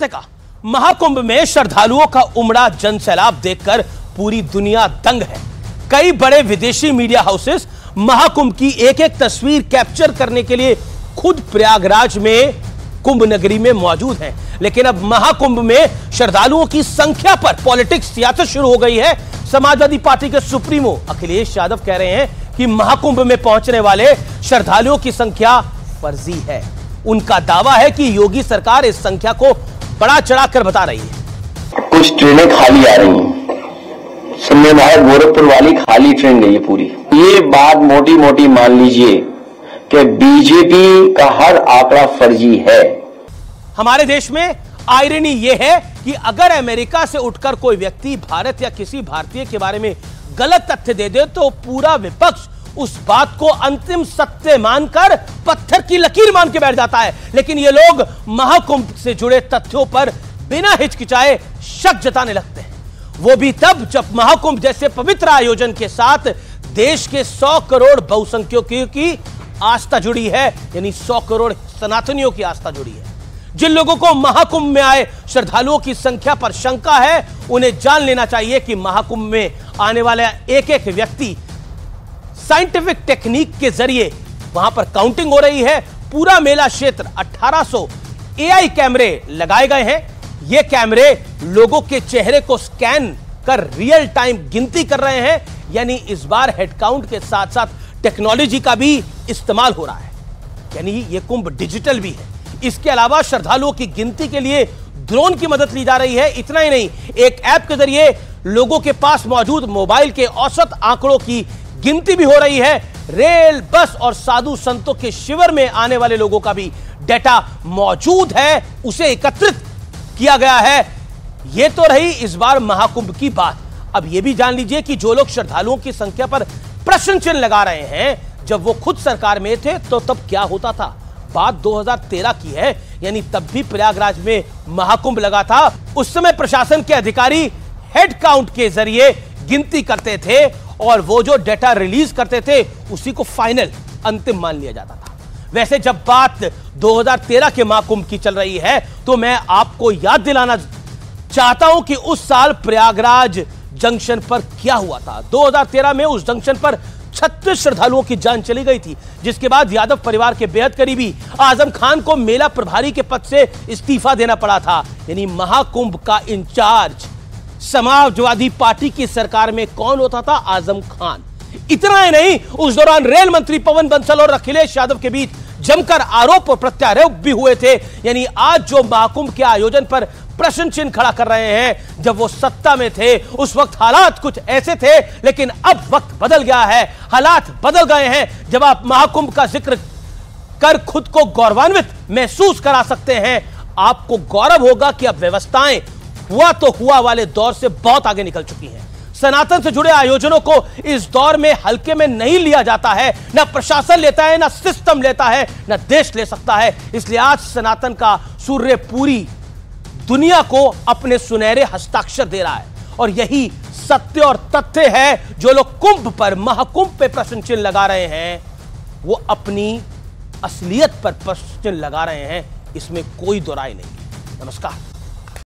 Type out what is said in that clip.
का महाकुंभ में श्रद्धालुओं का उमड़ा जनसैलाब देखकर पूरी दुनिया दंग है। कई बड़े विदेशी मीडिया हाउसेस महाकुंभ की एक एक तस्वीर कैप्चर करने के लिए खुद प्रयागराज में कुंभ नगरी में मौजूद हैं। लेकिन अब महाकुंभ में श्रद्धालुओं की संख्या पर पॉलिटिक्स सियासत शुरू हो गई है। समाजवादी पार्टी के सुप्रीमो अखिलेश यादव कह रहे हैं कि महाकुंभ में पहुंचने वाले श्रद्धालुओं की संख्या फर्जी है। उनका दावा है कि योगी सरकार इस संख्या को बड़ा चढ़ाकर बता रही है। कुछ ट्रेनें खाली आ रही हैं, सुनने में आया गोरखपुर वाली खाली ट्रेन गई है पूरी। ये बात मोटी मोटी मान लीजिए कि बीजेपी का हर आंकड़ा फर्जी है। हमारे देश में आयरनी यह है कि अगर अमेरिका से उठकर कोई व्यक्ति भारत या किसी भारतीय के बारे में गलत तथ्य दे दे तो पूरा विपक्ष उस बात को अंतिम सत्य मानकर पत्थर की लकीर मान के बैठ जाता है। लेकिन ये लोग महाकुंभ से जुड़े तथ्यों पर बिना हिचकिचाए शक जताने लगते हैं, वो भी तब जब महाकुंभ जैसे पवित्र आयोजन के साथ देश के 100 करोड़ बहुसंख्यकों की आस्था जुड़ी है, यानी 100 करोड़ सनातनियों की आस्था जुड़ी है। जिन लोगों को महाकुंभ में आए श्रद्धालुओं की संख्या पर शंका है, उन्हें जान लेना चाहिए कि महाकुंभ में आने वाला एक एक व्यक्ति साइंटिफिक टेक्निक के जरिए वहां पर काउंटिंग हो रही है। पूरा मेला क्षेत्र 1800 एआई कैमरे लगाए गए हैं। ये कैमरे लोगों के चेहरे को स्कैन कर रियल टाइम गिनती कर रहे हैं, यानी इस बार हेड काउंट के साथ साथ टेक्नोलॉजी का भी इस्तेमाल हो रहा है, यानी ये कुंभ डिजिटल भी है। इसके अलावा श्रद्धालुओं की गिनती के लिए ड्रोन की मदद ली जा रही है। इतना ही नहीं, एक ऐप के जरिए लोगों के पास मौजूद मोबाइल के औसत आंकड़ों की गिनती भी हो रही है। रेल, बस और साधु संतों के शिविर में आने वाले लोगों का भी डेटा मौजूद है, उसे एकत्रित किया गया है। यह तो रही इस बार महाकुंभ की बात। अब यह भी जान लीजिए कि जो लोग श्रद्धालुओं की संख्या पर प्रश्न चिन्ह लगा रहे हैं, जब वो खुद सरकार में थे तो तब क्या होता था। बात 2013 की है, यानी तब भी प्रयागराज में महाकुंभ लगा था। उस समय प्रशासन के अधिकारी हेड काउंट के जरिए गिनती करते थे और वो जो डेटा रिलीज करते थे उसी को फाइनल अंतिम मान लिया जाता था। वैसे जब बात 2013 के महाकुंभ की चल रही है तो मैं आपको याद दिलाना चाहता हूं कि उस साल प्रयागराज जंक्शन पर क्या हुआ था। 2013 में उस जंक्शन पर 36 श्रद्धालुओं की जान चली गई थी, जिसके बाद यादव परिवार के बेहद करीबी आजम खान को मेला प्रभारी के पद से इस्तीफा देना पड़ा था। यानी महाकुंभ का इंचार्ज समाजवादी पार्टी की सरकार में कौन होता था? आजम खान। इतना ही नहीं, उस दौरान रेल मंत्री पवन बंसल और अखिलेश यादव के बीच जमकर आरोप और प्रत्यारोप भी हुए थे। यानी आज जो महाकुंभ के आयोजन पर प्रश्न चिन्ह खड़ा कर रहे हैं, जब वो सत्ता में थे उस वक्त हालात कुछ ऐसे थे, लेकिन अब वक्त बदल गया है, हालात बदल गए हैं। जब आप महाकुंभ का जिक्र कर खुद को गौरवान्वित महसूस करा सकते हैं, आपको गौरव होगा कि अब व्यवस्थाएं हुआ तो हुआ वाले दौर से बहुत आगे निकल चुकी हैं। सनातन से जुड़े आयोजनों को इस दौर में हल्के में नहीं लिया जाता है, ना प्रशासन लेता है, ना सिस्टम लेता है, ना देश ले सकता है। इसलिए आज सनातन का सूर्य पूरी दुनिया को अपने सुनहरे हस्ताक्षर दे रहा है और यही सत्य और तथ्य है। जो लोग कुंभ पर, महाकुंभ पे प्रश्न चिन्ह लगा रहे हैं, वो अपनी असलियत पर प्रश्न चिन्ह लगा रहे हैं, इसमें कोई दो राय नहीं। नमस्कार।